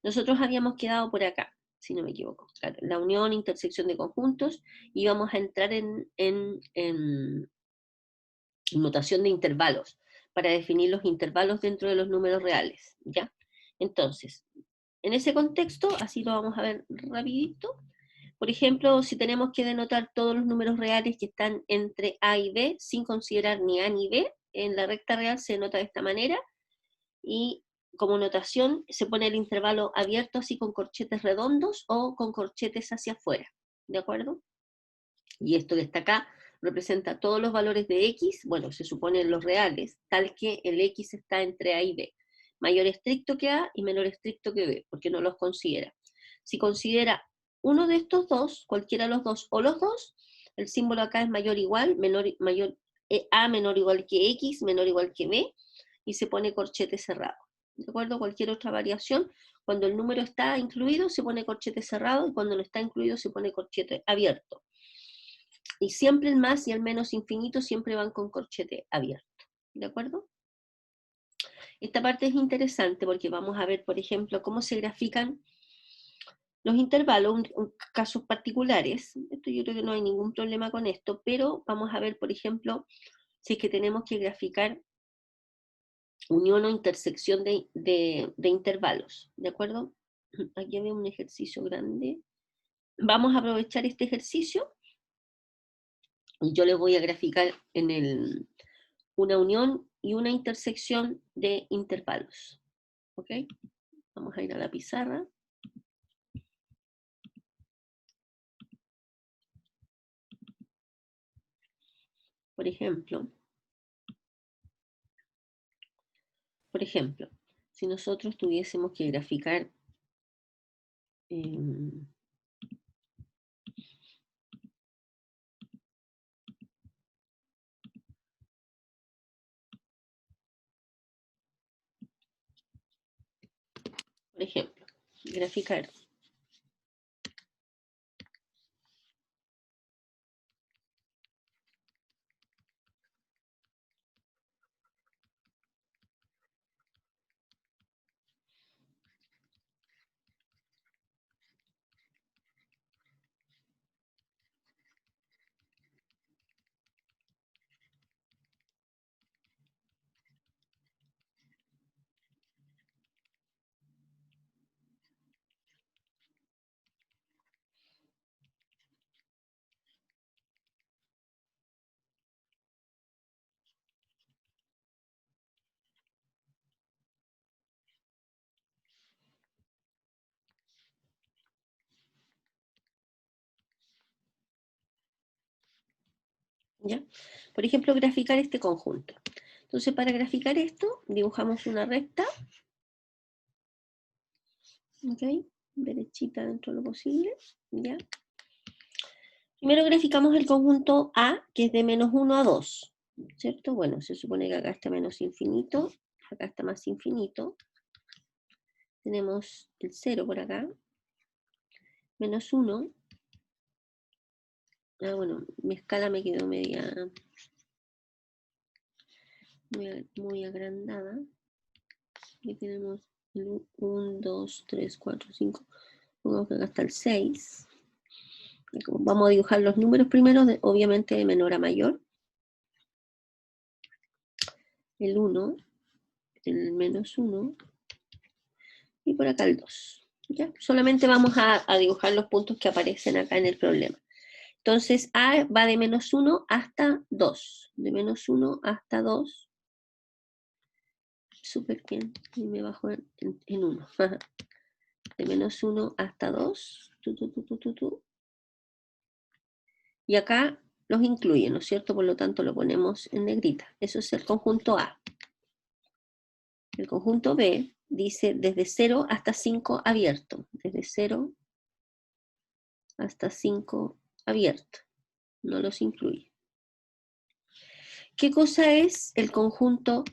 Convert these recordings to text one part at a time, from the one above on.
Nosotros habíamos quedado por acá, si no me equivoco. Claro, la unión, intersección de conjuntos, y vamos a entrar en notación de intervalos, para definir los intervalos dentro de los números reales, ¿ya? Entonces, en ese contexto, así lo vamos a ver rapidito. Por ejemplo, si tenemos que denotar todos los números reales que están entre A y B, sin considerar ni A ni B, en la recta real se denota de esta manera, y como notación se pone el intervalo abierto así con corchetes redondos o con corchetes hacia afuera, ¿de acuerdo? Y esto que está acá representa todos los valores de X, bueno, se suponen los reales, tal que el X está entre A y B. Mayor estricto que A y menor estricto que B, porque no los considera. Si considera uno de estos dos, cualquiera de los dos o los dos, el símbolo acá es mayor o igual, A menor o igual que X, menor o igual que B, y se pone corchete cerrado. ¿De acuerdo? Cualquier otra variación, cuando el número está incluido se pone corchete cerrado, y cuando no está incluido se pone corchete abierto. Y siempre el más y el menos infinito siempre van con corchete abierto. ¿De acuerdo? Esta parte es interesante porque vamos a ver, por ejemplo, cómo se grafican los intervalos, casos particulares. Esto yo creo que no hay ningún problema con esto, pero vamos a ver, por ejemplo, si es que tenemos que graficar unión o intersección de intervalos. ¿De acuerdo? Aquí había un ejercicio grande. Vamos a aprovechar este ejercicio y yo les voy a graficar una unión y una intersección de intervalos. ¿Ok? Vamos a ir a la pizarra. Por ejemplo, si nosotros tuviésemos que graficar por ejemplo, graficar ¿ya? Por ejemplo, graficar este conjunto. Entonces, para graficar esto, dibujamos una recta, ¿ok? Derechita dentro de lo posible, ¿ya? Primero graficamos el conjunto A, que es de menos 1 a 2, ¿cierto? Bueno, se supone que acá está menos infinito, acá está más infinito. Tenemos el 0 por acá, menos 1. Ah, bueno, mi escala me quedó muy agrandada. Aquí tenemos el 1, 2, 3, 4, 5. Pongamos que acá está el 6. Vamos a dibujar los números primero, obviamente de menor a mayor. El 1, el menos 1, y por acá el 2. ¿Ya? Solamente vamos a dibujar los puntos que aparecen acá en el problema. Entonces, A va de menos 1 hasta 2. De menos 1 hasta 2. Súper bien. Y me bajo en 1. De menos 1 hasta 2. Y acá los incluye, ¿no es cierto? Por lo tanto, lo ponemos en negrita. Eso es el conjunto A. El conjunto B dice desde 0 hasta 5 abierto. Desde 0 hasta 5 abierto. No los incluye. ¿Qué cosa es el conjunto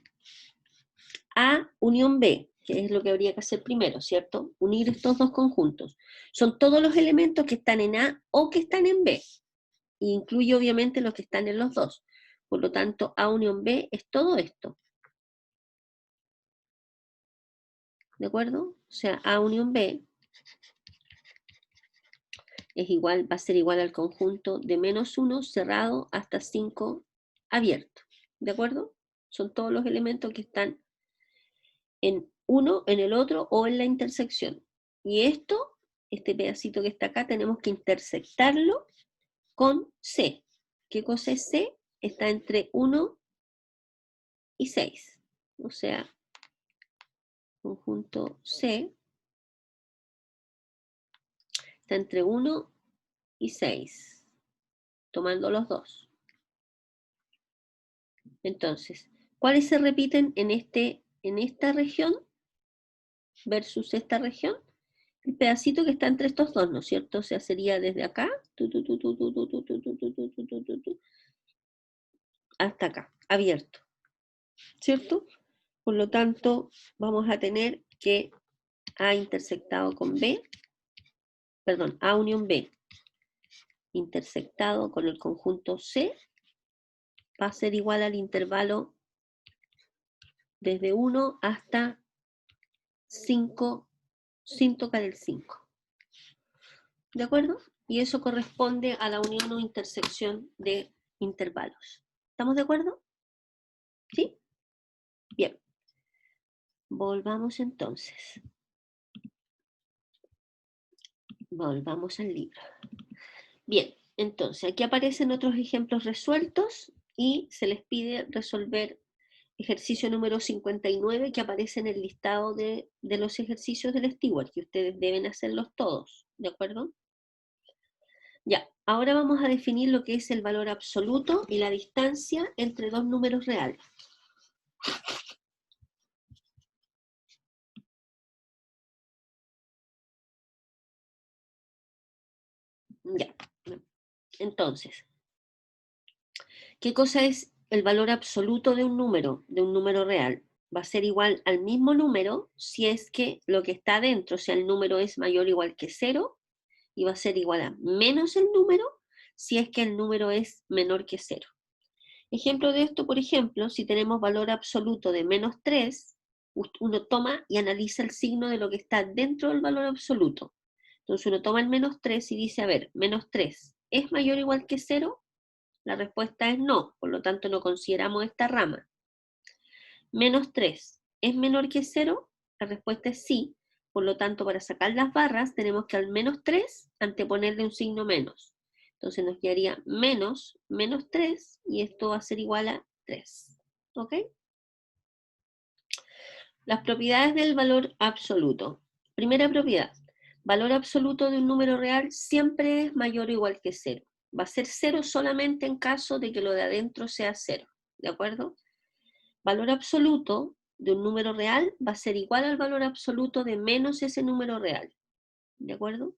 A unión B? Que es lo que habría que hacer primero, ¿cierto? Unir estos dos conjuntos. Son todos los elementos que están en A o que están en B. E incluye obviamente los que están en los dos. Por lo tanto, A unión B es todo esto. ¿De acuerdo? O sea, A unión B es igual, va a ser igual al conjunto de -1 cerrado hasta 5 abierto. ¿De acuerdo? Son todos los elementos que están en uno, en el otro o en la intersección. Y esto, este pedacito que está acá, tenemos que intersectarlo con C. ¿Qué cosa es C? Está entre 1 y 6. O sea, conjunto C está entre 1 y 6, tomando los dos. Entonces, ¿cuáles se repiten en esta región versus esta región? El pedacito que está entre estos dos, ¿no es cierto? O sea, sería desde acá hasta acá, abierto, ¿cierto? Por lo tanto, vamos a tener que A intersectado con B, perdón, A unión B intersectado con el conjunto C va a ser igual al intervalo desde 1 hasta 5 sin tocar el 5. ¿De acuerdo? Y eso corresponde a la unión o intersección de intervalos. ¿Estamos de acuerdo? ¿Sí? Bien. Volvamos entonces. Volvamos al libro. Bien, entonces aquí aparecen otros ejemplos resueltos y se les pide resolver ejercicio número 59 que aparece en el listado de los ejercicios del Stewart, que ustedes deben hacerlos todos, ¿de acuerdo? Ya, ahora vamos a definir lo que es el valor absoluto y la distancia entre dos números reales. Ya, entonces, ¿qué cosa es el valor absoluto de un número real? Va a ser igual al mismo número si es que lo que está adentro, o sea, el número es mayor o igual que 0, y va a ser igual a menos el número si es que el número es menor que 0. Ejemplo de esto, por ejemplo, si tenemos valor absoluto de -3, uno toma y analiza el signo de lo que está dentro del valor absoluto. Entonces uno toma el -3 y dice, a ver, -3, ¿es mayor o igual que 0? La respuesta es no, por lo tanto no consideramos esta rama. -3, ¿es menor que 0? La respuesta es sí, por lo tanto para sacar las barras tenemos que al -3 anteponerle un signo menos. Entonces nos quedaría menos -3 y esto va a ser igual a 3. ¿Ok? Las propiedades del valor absoluto. Primera propiedad, valor absoluto de un número real siempre es mayor o igual que 0. Va a ser 0 solamente en caso de que lo de adentro sea 0. ¿De acuerdo? Valor absoluto de un número real va a ser igual al valor absoluto de menos ese número real. ¿De acuerdo?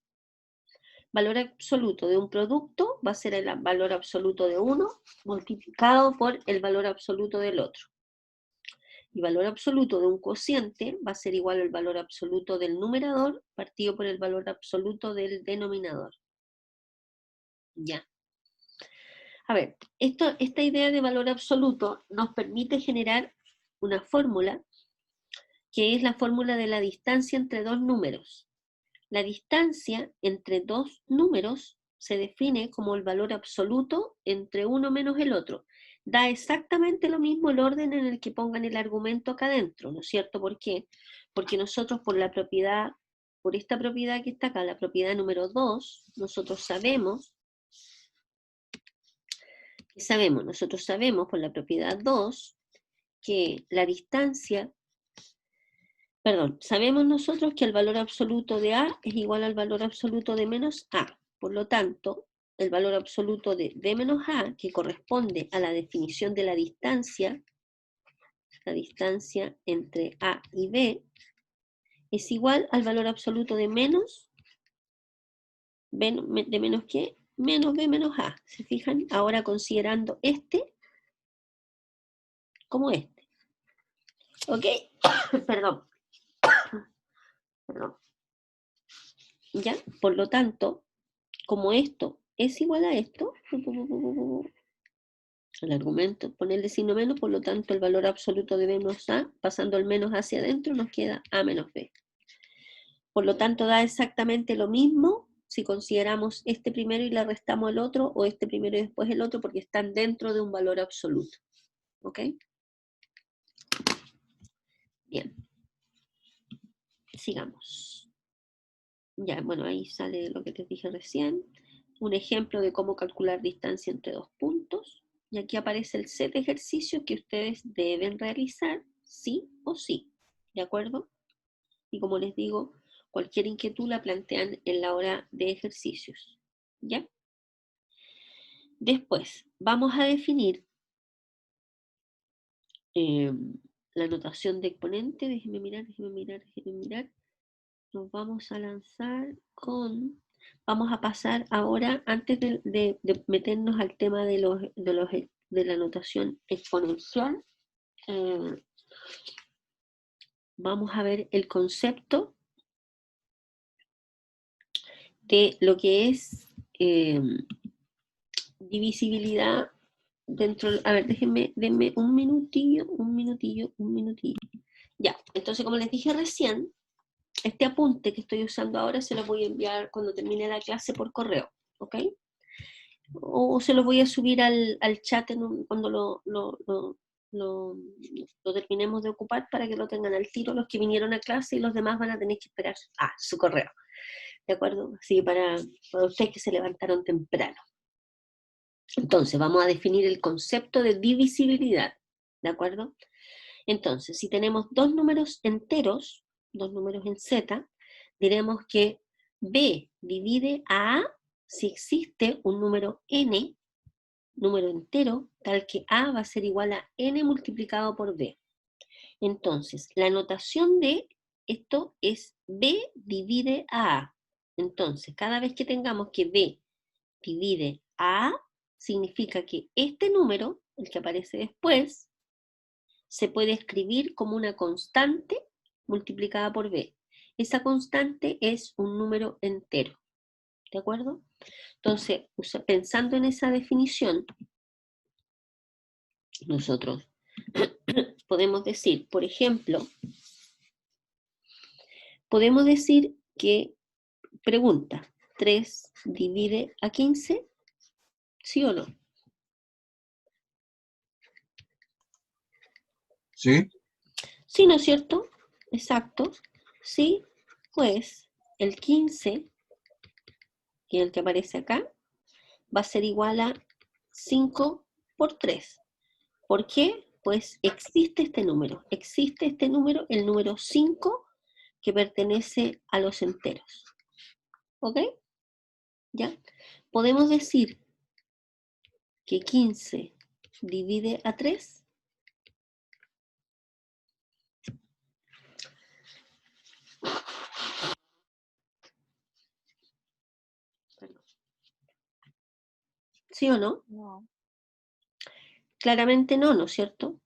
Valor absoluto de un producto va a ser el valor absoluto de uno multiplicado por el valor absoluto del otro. Y valor absoluto de un cociente va a ser igual al valor absoluto del numerador partido por el valor absoluto del denominador. Ya. A ver, esta idea de valor absoluto nos permite generar una fórmula que es la fórmula de la distancia entre dos números. La distancia entre dos números se define como el valor absoluto entre uno menos el otro. Da exactamente lo mismo el orden en el que pongan el argumento acá adentro, ¿no es cierto? ¿Por qué? Porque nosotros por esta propiedad que está acá, la propiedad número 2, nosotros sabemos por la propiedad 2 que la distancia, perdón, sabemos nosotros que el valor absoluto de A es igual al valor absoluto de menos A. Por lo tanto, el valor absoluto de D menos A, que corresponde a la definición de la distancia entre A y B, es igual al valor absoluto de menos B, de menos ¿qué? Menos B menos A. ¿Se fijan? Ahora considerando este como este. ¿Ok? Perdón. Perdón. ¿Ya? Por lo tanto, como esto es igual a esto, el argumento, ponerle signo menos, por lo tanto el valor absoluto de b menos a, pasando el menos hacia adentro, nos queda a menos b. Por lo tanto, da exactamente lo mismo si consideramos este primero y le restamos el otro, o este primero y después el otro, porque están dentro de un valor absoluto. ¿Ok? Bien. Sigamos. Ya, bueno, ahí sale lo que les dije recién. Un ejemplo de cómo calcular distancia entre dos puntos. Y aquí aparece el set de ejercicios que ustedes deben realizar, sí o sí. ¿De acuerdo? Y como les digo, cualquier inquietud la plantean en la hora de ejercicios. ¿Ya? Después, vamos a definir la notación de exponente. Déjenme mirar. Nos vamos a lanzar con... Vamos a pasar ahora, antes de meternos al tema de la notación exponencial, vamos a ver el concepto de lo que es divisibilidad dentro... A ver, denme un minutillo. Ya, entonces como les dije recién, este apunte que estoy usando ahora se lo voy a enviar cuando termine la clase por correo, ¿ok? O se lo voy a subir al chat cuando lo terminemos de ocupar para que lo tengan al tiro los que vinieron a clase y los demás van a tener que esperar su correo, ¿de acuerdo? Así que para ustedes que se levantaron temprano. Entonces, vamos a definir el concepto de divisibilidad, ¿de acuerdo? Entonces, si tenemos dos números enteros, dos números en Z, diremos que B divide a A si existe un número n, número entero, tal que A va a ser igual a n multiplicado por B. Entonces, la notación de esto es B divide a A. Entonces, cada vez que tengamos que B divide a A, significa que este número, el que aparece después, se puede escribir como una constante multiplicada por b. Esa constante es un número entero. ¿De acuerdo? Entonces, pensando en esa definición, nosotros podemos decir, por ejemplo, podemos decir que, pregunta, 3 divide a 15, ¿sí o no? Sí. Sí, ¿no es cierto? Exacto. Sí, pues el 15, que es el que aparece acá, va a ser igual a 5 por 3. ¿Por qué? Pues existe este número, el número 5, que pertenece a los enteros. ¿Ok? ¿Ya? Podemos decir que 15 divide a 3. ¿Sí o no? No. Claramente no, ¿no es cierto?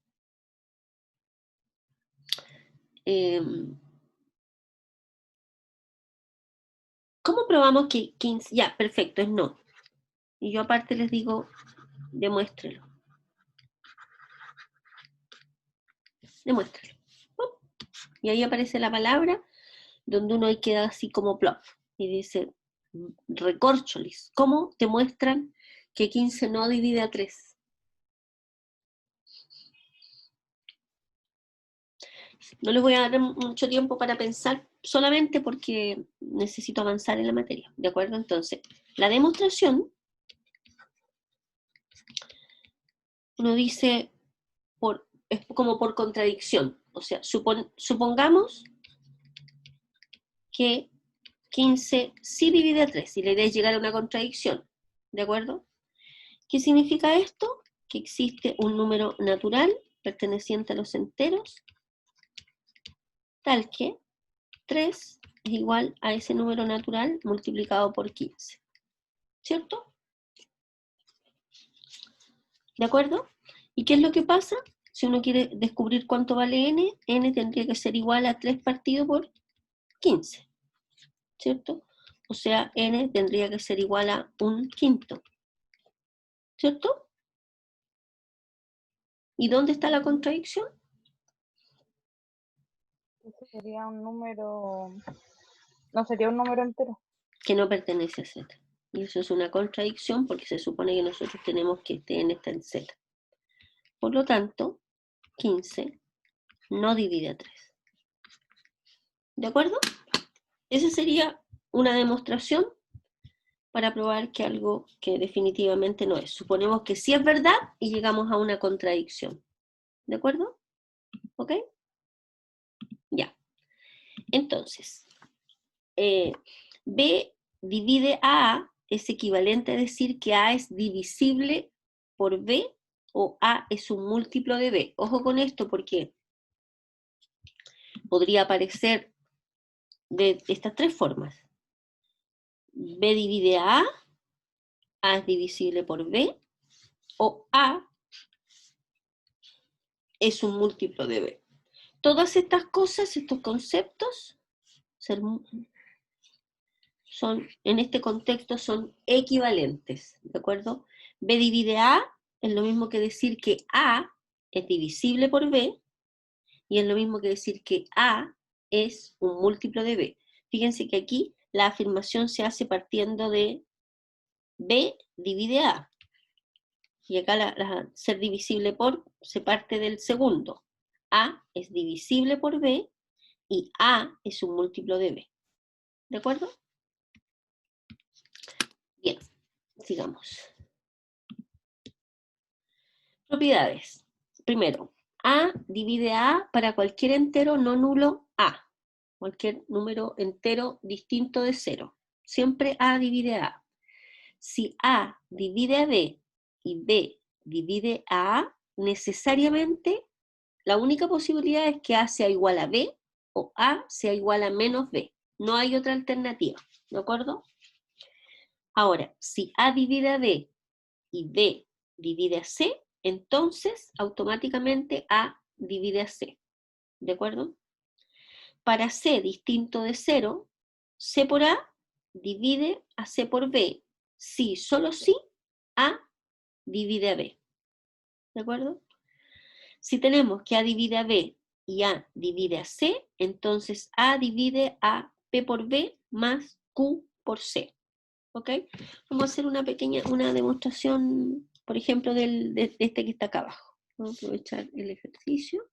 ¿Cómo probamos que 15? Ya, perfecto, es no. Y yo aparte les digo, demuéstrelo. Demuéstrelo. Y ahí aparece la palabra donde uno queda así como plop. Y dice, recorcholis. ¿Cómo te muestran que 15 no divide a 3? No les voy a dar mucho tiempo para pensar, solamente porque necesito avanzar en la materia, ¿de acuerdo? Entonces, la demostración, uno dice, es como por contradicción. O sea, supongamos que 15 sí divide a 3, y la idea es llegar a una contradicción, ¿de acuerdo? ¿Qué significa esto? Que existe un número natural perteneciente a los enteros, tal que 3 es igual a ese número natural multiplicado por 15. ¿Cierto? ¿De acuerdo? ¿Y qué es lo que pasa? Si uno quiere descubrir cuánto vale n tendría que ser igual a 3 partido por 15. ¿Cierto? O sea, n tendría que ser igual a un quinto. ¿Cierto? ¿Y dónde está la contradicción? Sería un número, no sería un número entero. Que no pertenece a Z. Y eso es una contradicción porque se supone que nosotros tenemos que Tn está en Z. Por lo tanto, 15 no divide a 3. ¿De acuerdo? Esa sería una demostración para probar que algo que definitivamente no es. Suponemos que sí es verdad y llegamos a una contradicción. ¿De acuerdo? ¿Ok? Ya. Entonces, B divide a A es equivalente a decir que A es divisible por B o A es un múltiplo de B. Ojo con esto porque podría aparecer de estas tres formas. B divide a A es divisible por B, o A es un múltiplo de B. Todas estas cosas, estos conceptos, son, en este contexto son equivalentes, ¿de acuerdo? B divide A es lo mismo que decir que A es divisible por B, y es lo mismo que decir que A es un múltiplo de B. Fíjense que aquí la afirmación se hace partiendo de B divide A. Y acá ser divisible por se parte del segundo. A es divisible por B y A es un múltiplo de B. ¿De acuerdo? Bien, sigamos. Propiedades. Primero, A divide A para cualquier entero no nulo A. Cualquier número entero distinto de 0. Siempre A divide A. Si A divide a B y B divide a A, necesariamente la única posibilidad es que A sea igual a B o A sea igual a menos B. No hay otra alternativa, ¿de acuerdo? Ahora, si A divide a B y B divide a C, entonces automáticamente A divide a C, ¿de acuerdo? Para C distinto de 0, C por A divide a C por B, si, solo si, A divide a B, ¿de acuerdo? Si tenemos que A divide a B y A divide a C, entonces A divide a P por B más Q por C. ¿Ok? Vamos a hacer una demostración, por ejemplo, de este que está acá abajo. Vamos a aprovechar el ejercicio.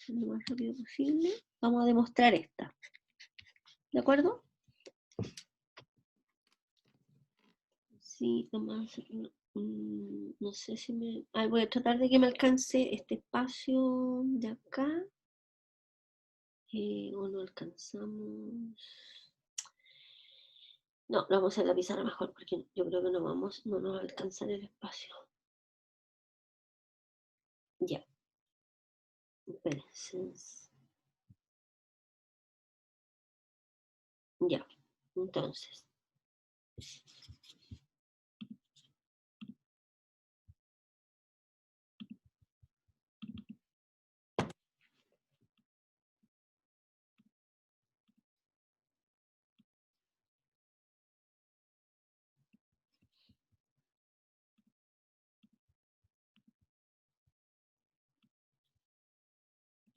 Lo más rápido posible. Vamos a demostrar esta. ¿De acuerdo? Sí, nomás, no sé si me... voy a tratar de que me alcance este espacio de acá. O no alcanzamos. No, lo vamos a hacer la pizarra mejor porque yo creo que no nos va a alcanzar el espacio. Ya. Espérense. Ya. Entonces.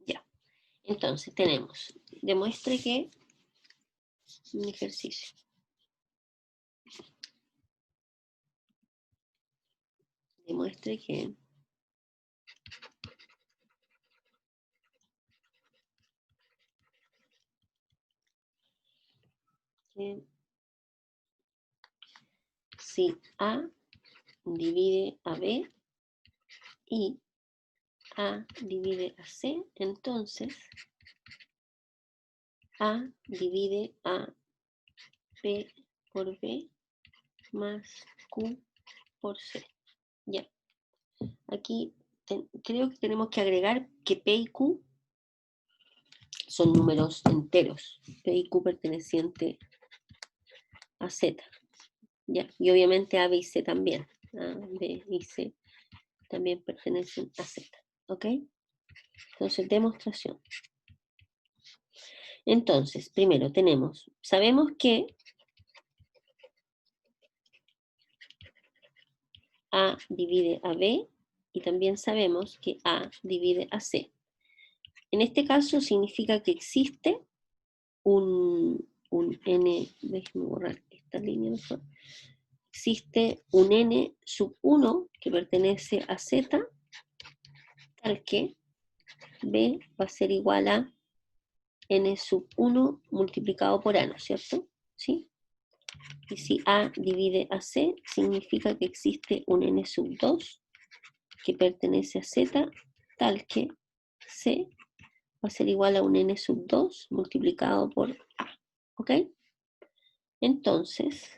Ya. Entonces tenemos. Demuestre que. Un ejercicio. Demuestre que. Si A divide a B y A divide a C, entonces A divide a P por B más Q por C. Ya. Aquí creo que tenemos que agregar que P y Q son números enteros. P y Q perteneciente a Z. ¿Ya? Y obviamente A, B y C también. A, B y C también pertenecen a Z. ¿Ok? Entonces, demostración. Entonces, primero sabemos que A divide a B y también sabemos que A divide a C. En este caso significa que existe un n, déjenme borrar esta línea mejor. Existe un n sub 1 que pertenece a z, tal que b va a ser igual a n sub 1 multiplicado por a, ¿no es cierto? ¿Sí? Y si a divide a c, significa que existe un n sub 2 que pertenece a z, tal que c va a ser igual a un n sub 2 multiplicado por a. ¿Ok? Entonces,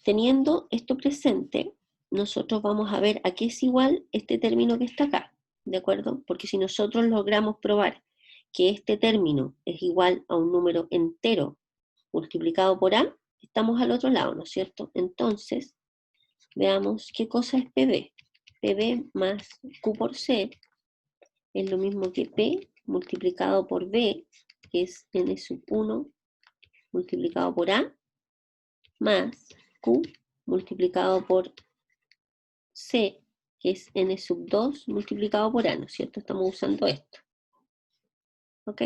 teniendo esto presente, nosotros vamos a ver a qué es igual este término que está acá, ¿de acuerdo? Porque si nosotros logramos probar que este término es igual a un número entero multiplicado por a, estamos al otro lado, ¿no es cierto? Entonces, veamos qué cosa es PB. PB más Q por C es lo mismo que P multiplicado por B, que es N sub 1 multiplicado por A, más Q multiplicado por C, que es N sub 2 multiplicado por A, ¿no es cierto? Estamos usando esto. ¿Ok?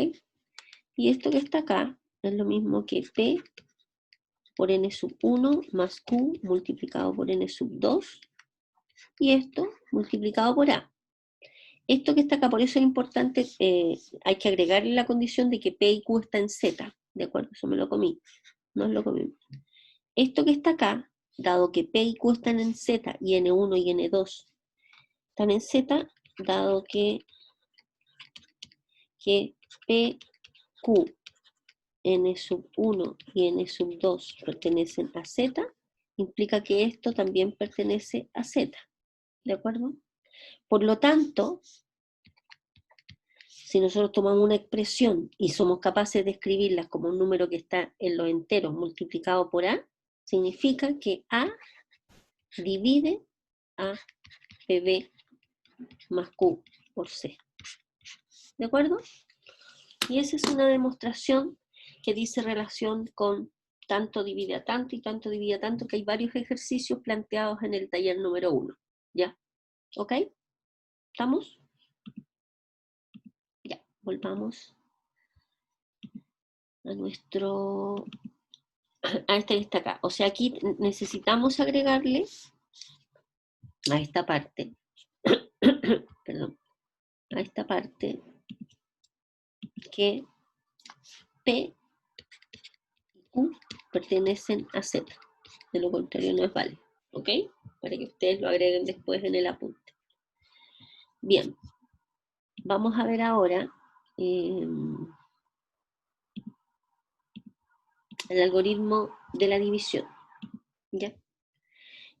Y esto que está acá es lo mismo que P por N sub 1 más Q multiplicado por N sub 2, y esto multiplicado por A. Esto que está acá, por eso es importante, hay que agregarle la condición de que P y Q está en Z, ¿de acuerdo? Eso me lo comí, no lo comimos. Esto que está acá, dado que P y Q están en Z y N1 y N2 están en Z, dado que P, Q, N sub 1 y N sub 2 pertenecen a Z, implica que esto también pertenece a Z, ¿de acuerdo? Por lo tanto, si nosotros tomamos una expresión y somos capaces de escribirla como un número que está en los enteros multiplicado por A, significa que A divide a PB más Q por C. ¿De acuerdo? Y esa es una demostración que dice relación con tanto divide a tanto y tanto divide a tanto, que hay varios ejercicios planteados en el taller número 1. ¿Ya? ¿Ok? ¿Estamos? Ya, volvamos a nuestro... a este que está acá. O sea, aquí necesitamos agregarle a esta parte, perdón, a esta parte que P y Q pertenecen a Z. De lo contrario no es válido. ¿Ok? Para que ustedes lo agreguen después en el apunte. Bien. Vamos a ver ahora el algoritmo de la división. ¿Ya?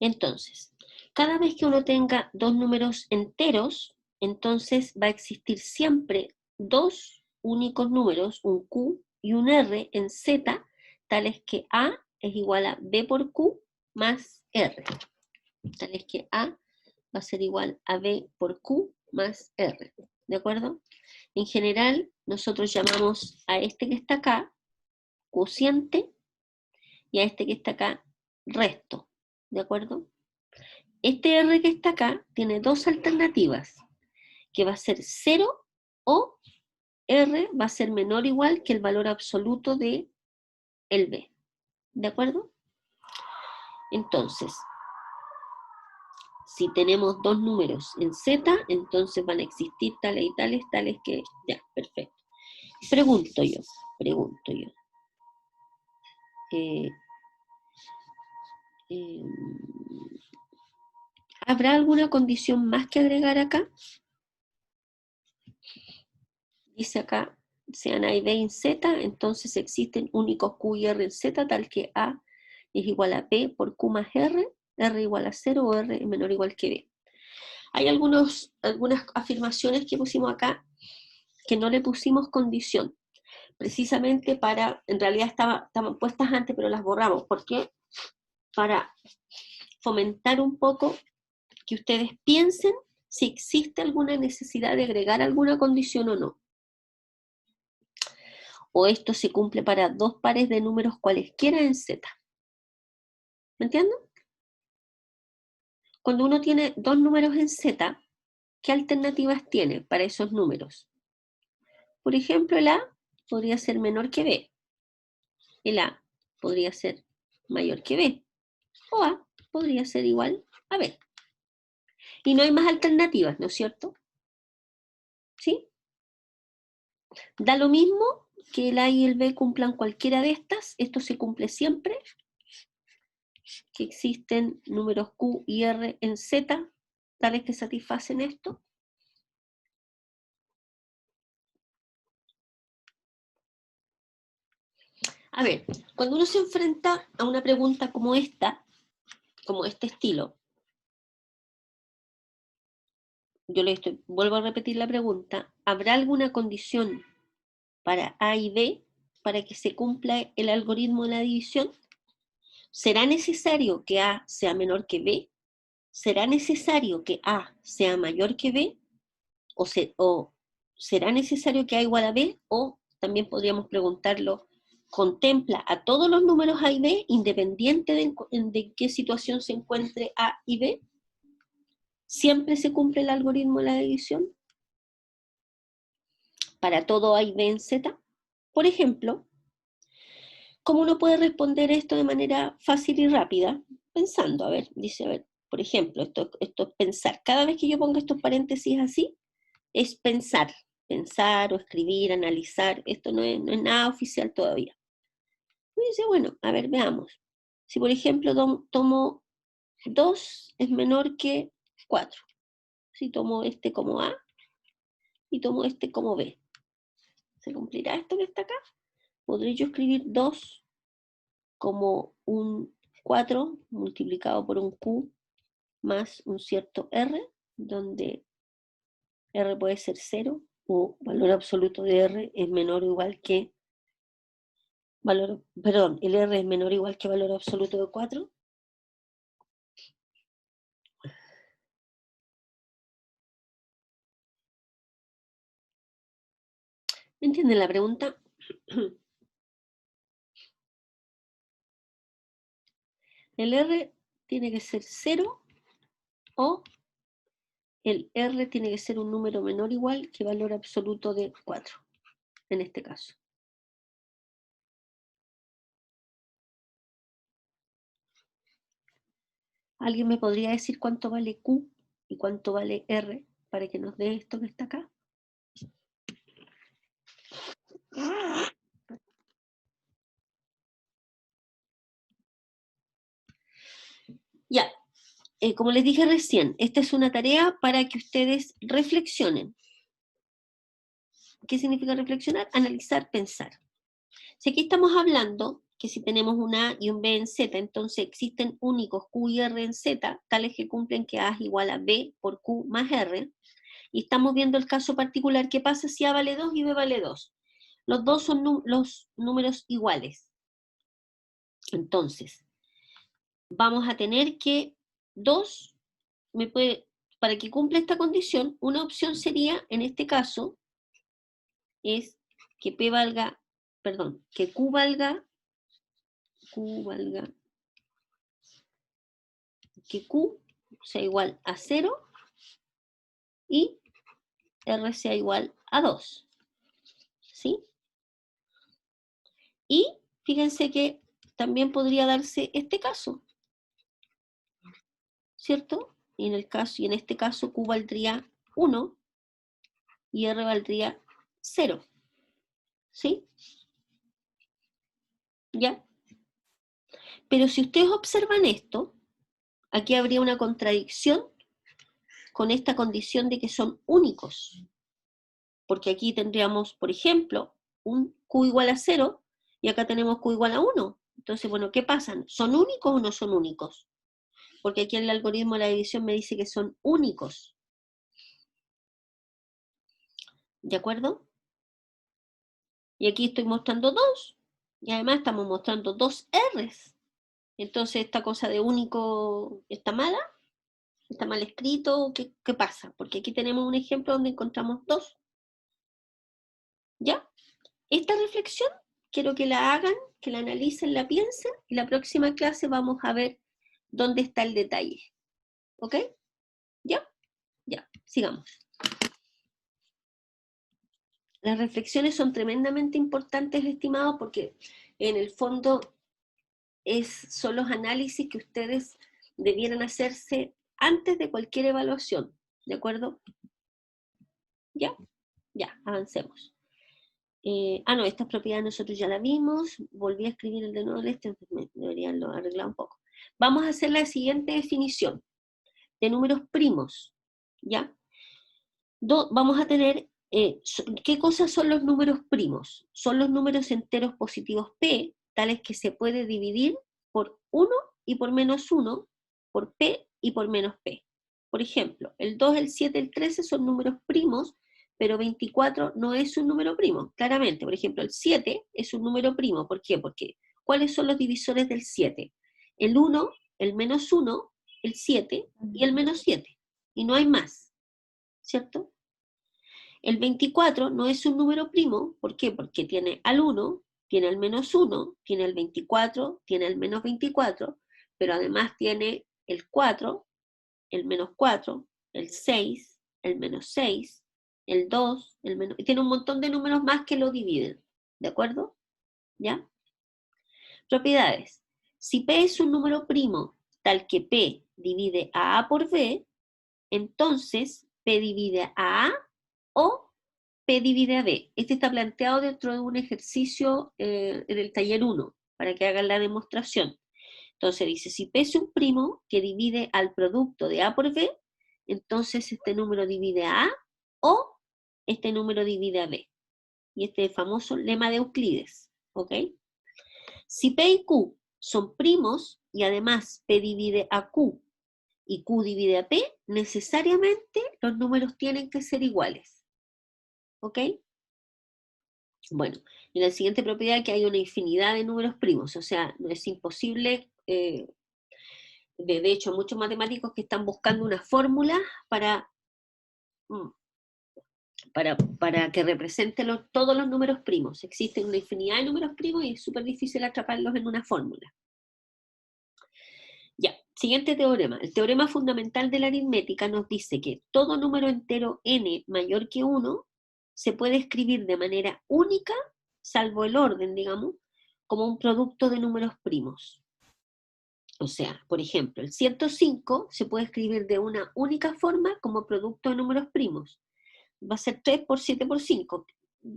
Entonces, cada vez que uno tenga dos números enteros, entonces va a existir siempre dos únicos números, un Q y un R en Z, tales que A es igual a B por Q más R. Tales que A va a ser igual a B por Q más R. ¿De acuerdo? En general, nosotros llamamos a este que está acá cociente y a este que está acá resto. ¿De acuerdo? Este R que está acá tiene dos alternativas, que va a ser 0 o R va a ser menor o igual que el valor absoluto de el B. ¿De acuerdo? Entonces, si tenemos dos números en Z, entonces van a existir tales y tales que... Ya, perfecto. Pregunto yo. ¿Habrá alguna condición más que agregar acá? Dice acá, sean A y B en Z, entonces existen únicos Q y R en Z, tal que A es igual a P por Q más R, R igual a 0 o R es menor o igual que B. Hay algunas afirmaciones que pusimos acá que no le pusimos condición, precisamente para, en realidad estaban puestas antes, pero las borramos. ¿Por qué? Para fomentar un poco que ustedes piensen si existe alguna necesidad de agregar alguna condición o no. O esto se cumple para dos pares de números cualesquiera en Z. ¿Me entienden? Cuando uno tiene dos números en Z, ¿qué alternativas tiene para esos números? Por ejemplo, el A podría ser menor que B. El A podría ser mayor que B. O A podría ser igual a B. Y no hay más alternativas, ¿no es cierto? ¿Sí? Da lo mismo que el A y el B cumplan cualquiera de estas. Esto se cumple siempre que existen números Q y R en Z, tales que satisfacen esto. A ver, cuando uno se enfrenta a una pregunta como esta, como este estilo, vuelvo a repetir la pregunta, ¿habrá alguna condición para A y B para que se cumpla el algoritmo de la división? ¿Será necesario que A sea menor que B? ¿Será necesario que A sea mayor que B? ¿O será necesario que A igual a B? O también podríamos preguntarlo, ¿contempla a todos los números A y B independiente de qué situación se encuentre A y B? ¿Siempre se cumple el algoritmo de la división para todo A y B en Z? Por ejemplo, ¿cómo uno puede responder esto de manera fácil y rápida? Pensando, a ver, dice, a ver, por ejemplo, esto es pensar. Cada vez que yo pongo estos paréntesis así, es pensar, pensar o escribir, analizar. Esto no es nada oficial todavía. Y dice, bueno, a ver, veamos. Si por ejemplo tomo 2 es menor que 4. Si tomo este como A y tomo este como B. ¿Se cumplirá esto que está acá? ¿Podré yo escribir 2 como un 4 multiplicado por un Q más un cierto R, donde R puede ser 0 o valor absoluto de R es menor o igual que el R es menor o igual que valor absoluto de 4? ¿Me entienden la pregunta? El R tiene que ser 0 o el R tiene que ser un número menor o igual que valor absoluto de 4, en este caso. ¿Alguien me podría decir cuánto vale Q y cuánto vale R para que nos dé esto que está acá? Ya, como les dije recién, esta es una tarea para que ustedes reflexionen. ¿Qué significa reflexionar? Analizar, pensar. Si aquí estamos hablando que si tenemos un A y un B en Z, entonces existen únicos Q y R en Z, tales que cumplen que A es igual a B por Q más R, y estamos viendo el caso particular, ¿qué pasa si A vale 2 y B vale 2? Los dos son los números iguales. Entonces, vamos a tener que 2, para que cumpla esta condición, una opción sería, en este caso, es que P valga, perdón, que Q valga, que Q sea igual a 0 y R sea igual a 2. ¿Sí? Y fíjense que también podría darse este caso, ¿cierto? Y en este caso Q valdría 1 y R valdría 0. ¿Sí? ¿Ya? Pero si ustedes observan esto, aquí habría una contradicción con esta condición de que son únicos. Porque aquí tendríamos, por ejemplo, un Q igual a 0 y acá tenemos Q igual a 1. Entonces, bueno, ¿qué pasa? ¿Son únicos o no son únicos? Porque aquí en el algoritmo de la división me dice que son únicos. ¿De acuerdo? Y aquí estoy mostrando 2. Y además estamos mostrando 2 R's. Entonces, esta cosa de único está mala. ¿Está mal escrito? ¿Qué pasa? Porque aquí tenemos un ejemplo donde encontramos 2. ¿Ya? Esta reflexión quiero que la hagan, que la analicen, la piensen, y la próxima clase vamos a ver dónde está el detalle. ¿Ok? ¿Ya? Ya, sigamos. Las reflexiones son tremendamente importantes, estimados, porque en el fondo son los análisis que ustedes debieran hacerse antes de cualquier evaluación. ¿De acuerdo? ¿Ya? Ya, avancemos. No, estas propiedades nosotros ya la vimos. Volví a escribir el de nuevo este, debería haberlo arreglado un poco. Vamos a hacer la siguiente definición de números primos. ¿Ya? Vamos a tener, ¿qué cosas son los números primos? Son los números enteros positivos P, tales que se puede dividir por 1 y por menos 1, por P y por menos P. Por ejemplo, el 2, el 7, el 13 son números primos, pero 24 no es un número primo, claramente. Por ejemplo, el 7 es un número primo. ¿Por qué? Porque, ¿cuáles son los divisores del 7? El 1, el menos 1, el 7 y el menos 7. Y no hay más, ¿cierto? El 24 no es un número primo, ¿por qué? Porque tiene al 1, tiene al menos 1, tiene el 24, tiene el menos 24, pero además tiene el 4, el menos 4, el 6, el menos 6, el 2, el menos... Tiene un montón de números más que lo dividen, ¿de acuerdo? ¿Ya? Propiedades. Si P es un número primo tal que P divide a A por B, entonces P divide a A o P divide a B. Este está planteado dentro de un ejercicio en el taller 1, para que hagan la demostración. Entonces dice, si P es un primo que divide al producto de A por B, entonces este número divide a A o este número divide a B. Y este es el famoso lema de Euclides, ¿ok? Si P y Q son primos y además P divide a Q y Q divide a P, necesariamente los números tienen que ser iguales. ¿Ok? Bueno, en la siguiente propiedad que hay una infinidad de números primos, o sea, no es imposible, de hecho, muchos matemáticos que están buscando una fórmula para, para que represente todos los números primos. Existen una infinidad de números primos y es súper difícil atraparlos en una fórmula. Ya, siguiente teorema. El teorema fundamental de la aritmética nos dice que todo número entero n mayor que 1 se puede escribir de manera única, salvo el orden, digamos, como un producto de números primos. O sea, por ejemplo, el 105 se puede escribir de una única forma como producto de números primos. Va a ser 3 por 7 por 5.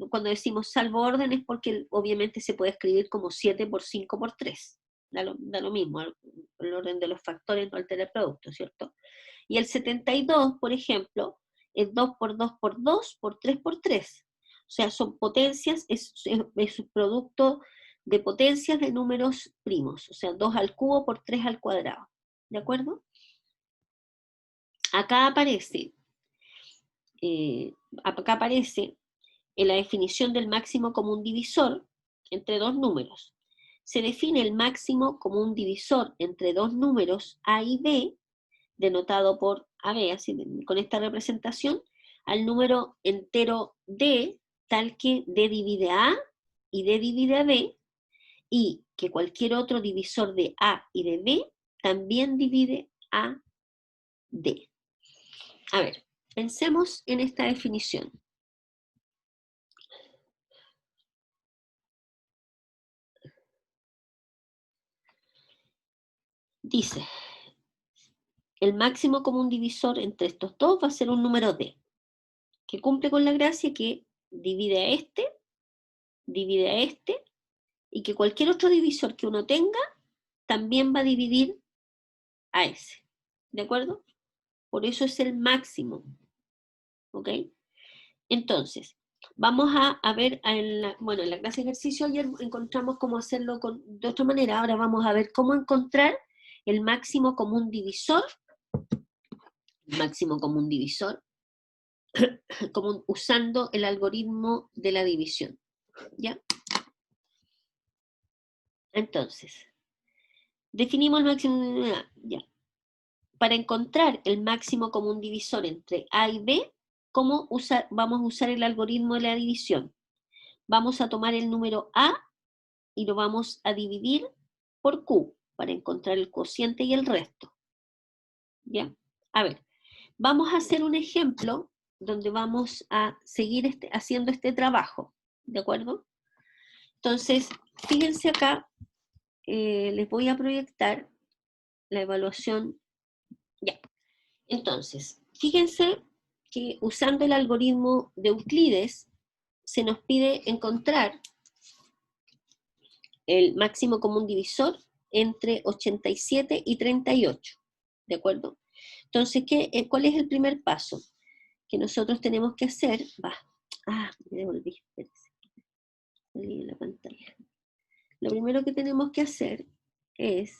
Cuando decimos salvo orden es porque obviamente se puede escribir como 7 por 5 por 3. Da lo mismo, el orden de los factores no altera el producto, ¿cierto? Y el 72, por ejemplo, es 2 por 2 por 2 por 3 por 3. O sea, son potencias, es un producto de potencias de números primos, o sea, 2 al cubo por 3 al cuadrado. ¿De acuerdo? Acá aparece en la definición del máximo común divisor entre dos números. Se define el máximo común divisor entre dos números A y B, denotado por AB, así con esta representación, al número entero D, tal que D divide a A y D divide a B, y que cualquier otro divisor de A y de B también divide a D. A ver, pensemos en esta definición. Dice, el máximo común divisor entre estos dos va a ser un número D, que cumple con la gracia que divide a este, y que cualquier otro divisor que uno tenga también va a dividir a ese. ¿De acuerdo? Por eso es el máximo. ¿Ok? Entonces, vamos a ver, en la clase de ejercicio ayer encontramos cómo hacerlo de otra manera. Ahora vamos a ver cómo encontrar el máximo común divisor. Usando el algoritmo de la división. ¿Ya? Entonces, definimos el máximo. Ya. Para encontrar el máximo común divisor entre A y B, vamos a usar el algoritmo de la división. Vamos a tomar el número A y lo vamos a dividir por Q. para encontrar el cociente y el resto. ¿Ya? A ver, vamos a hacer un ejemplo donde vamos a seguir haciendo este trabajo, ¿de acuerdo? Entonces, fíjense acá, les voy a proyectar la evaluación. Ya. Entonces, fíjense que usando el algoritmo de Euclides, se nos pide encontrar el máximo común divisor entre 87 y 38, ¿de acuerdo? Entonces, ¿cuál es el primer paso que nosotros tenemos que hacer? Me devolví, espérense, salí de la pantalla. Lo primero que tenemos que hacer es,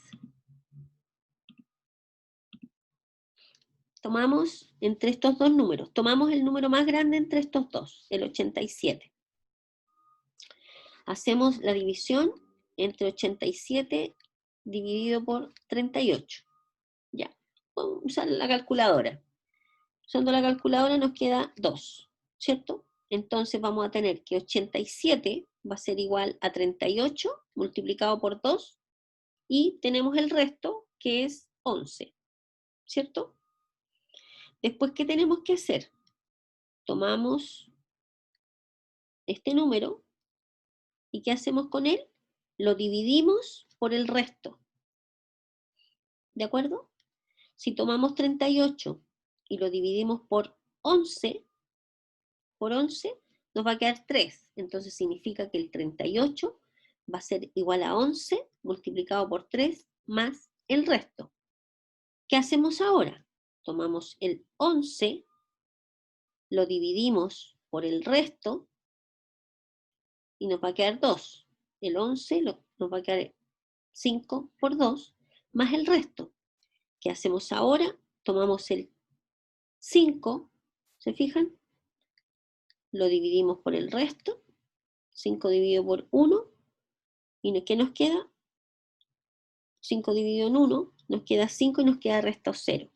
tomamos entre estos dos números, tomamos el número más grande entre estos dos, el 87. Hacemos la división entre 87 dividido por 38. Ya, vamos a usar la calculadora. Usando la calculadora nos queda 2, ¿cierto? Entonces vamos a tener que 87 va a ser igual a 38 multiplicado por 2 y tenemos el resto que es 11, ¿cierto? Después, ¿qué tenemos que hacer? Tomamos este número y ¿qué hacemos con él? Lo dividimos por el resto, ¿de acuerdo? Si tomamos 38 y lo dividimos por 11 nos va a quedar 3. Entonces significa que el 38 va a ser igual a 11 multiplicado por 3 más el resto. ¿Qué hacemos ahora? Tomamos el 11, lo dividimos por el resto y nos va a quedar 2. El 11 nos va a quedar 5 por 2 más el resto. ¿Qué hacemos ahora? Tomamos el 5, ¿se fijan? Lo dividimos por el resto, 5 dividido por 1, ¿y qué nos queda? 5 dividido en 1, nos queda 5 y nos queda resto 0.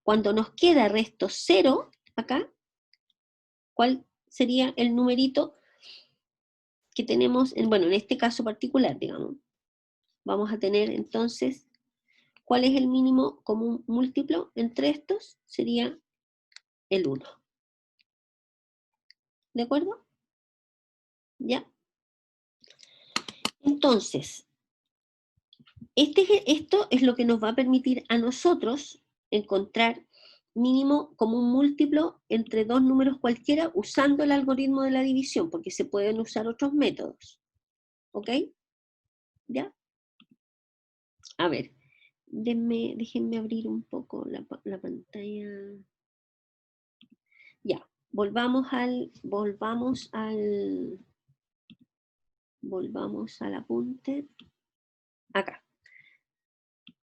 Cuando nos queda resto 0, acá, ¿cuál sería el numerito que tenemos? En este caso particular, digamos. Vamos a tener entonces, ¿cuál es el mínimo común múltiplo entre estos? Sería el 1. ¿De acuerdo? ¿Ya? Entonces, esto es lo que nos va a permitir a nosotros encontrar mínimo común múltiplo entre dos números cualquiera usando el algoritmo de la división, porque se pueden usar otros métodos. ¿Ok? ¿Ya? A ver, déjenme abrir un poco la pantalla. Ya, volvamos al apunte. Acá.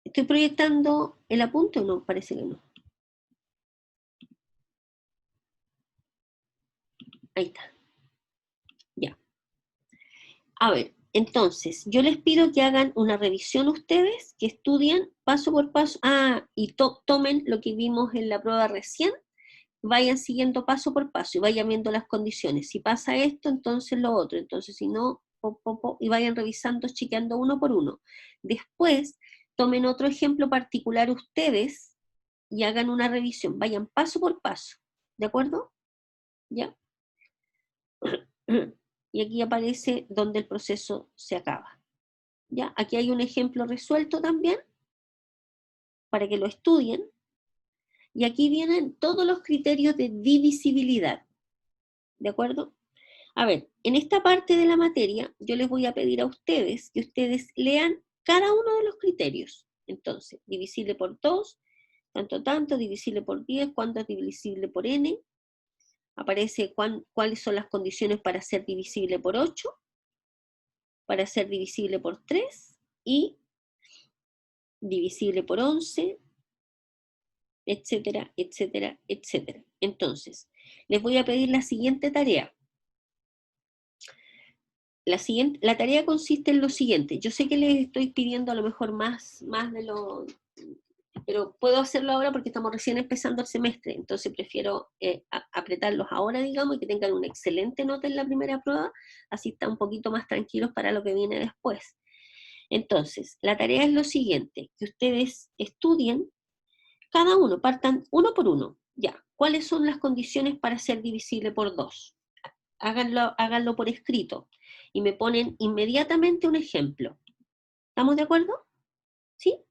¿Estoy proyectando el apunte o no? Parece que no. Ahí está. Ya. A ver, entonces, yo les pido que hagan una revisión ustedes, que estudien paso por paso, y tomen lo que vimos en la prueba recién, vayan siguiendo paso por paso y vayan viendo las condiciones. Si pasa esto, entonces lo otro, entonces si no, y vayan revisando, chequeando uno por uno. Después, tomen otro ejemplo particular ustedes y hagan una revisión, vayan paso por paso, ¿de acuerdo? ¿Ya? Y aquí aparece donde el proceso se acaba. ¿Ya? Aquí hay un ejemplo resuelto también, para que lo estudien. Y aquí vienen todos los criterios de divisibilidad. ¿De acuerdo? A ver, en esta parte de la materia, yo les voy a pedir a ustedes que ustedes lean cada uno de los criterios. Entonces, divisible por 2, tanto, divisible por 10, cuánto es divisible por n. Aparece cuáles son las condiciones para ser divisible por 8, para ser divisible por 3 y divisible por 11, etcétera, etcétera, etcétera. Entonces, les voy a pedir la siguiente tarea. La tarea consiste en lo siguiente. Yo sé que les estoy pidiendo a lo mejor más de lo... Pero puedo hacerlo ahora porque estamos recién empezando el semestre, entonces prefiero apretarlos ahora, digamos, y que tengan una excelente nota en la primera prueba, así están un poquito más tranquilos para lo que viene después. Entonces, la tarea es lo siguiente, que ustedes estudien, cada uno, partan uno por uno. Ya, ¿cuáles son las condiciones para ser divisible por 2? Háganlo por escrito y me ponen inmediatamente un ejemplo. ¿Estamos de acuerdo? ¿Sí?